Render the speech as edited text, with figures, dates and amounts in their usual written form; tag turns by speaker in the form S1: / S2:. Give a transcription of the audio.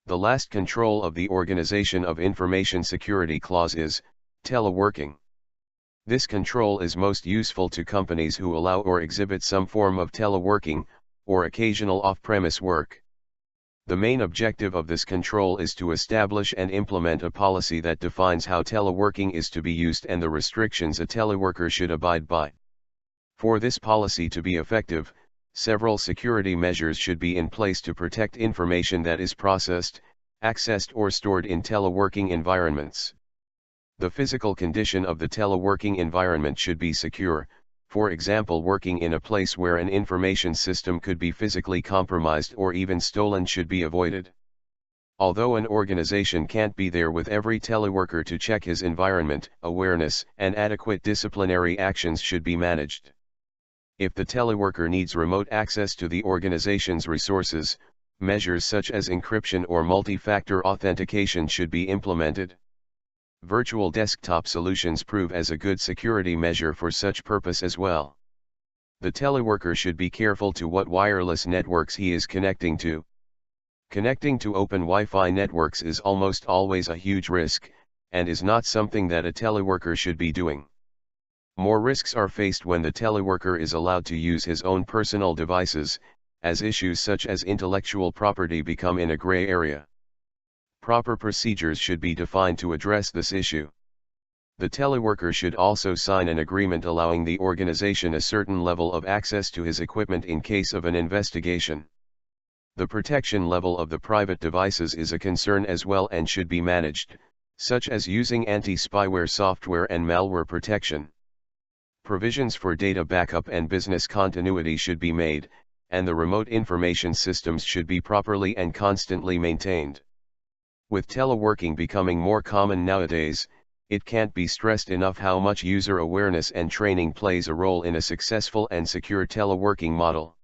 S1: The last control of the Organization of Information Security clause is teleworking. This control is most useful to companies who allow or exhibit some form of teleworking, or occasional off-premise work. The main objective of this control is to establish and implement a policy that defines how teleworking is to be used and the restrictions a teleworker should abide by. For this policy to be effective, several security measures should be in place to protect information that is processed, accessed or stored in teleworking environments. The physical condition of the teleworking environment should be secure. For example, working in a place where an information system could be physically compromised or even stolen should be avoided. Although an organization can't be there with every teleworker to check his environment, awareness and adequate disciplinary actions should be managed. If the teleworker needs remote access to the organization's resources, measures such as encryption or multi-factor authentication should be implemented. Virtual desktop solutions prove as a good security measure for such purpose as well. The teleworker should be careful to what wireless networks he is connecting to. Connecting to open Wi-Fi networks is almost always a huge risk, and is not something that a teleworker should be doing. More risks are faced when the teleworker is allowed to use his own personal devices, as issues such as intellectual property become in a gray area. Proper procedures should be defined to address this issue. The teleworker should also sign an agreement allowing the organization a certain level of access to his equipment in case of an investigation. The protection level of the private devices is a concern as well and should be managed, such as using anti-spyware software and malware protection. Provisions for data backup and business continuity should be made, and the remote information systems should be properly and constantly maintained. With teleworking becoming more common nowadays, it can't be stressed enough how much user awareness and training plays a role in a successful and secure teleworking model.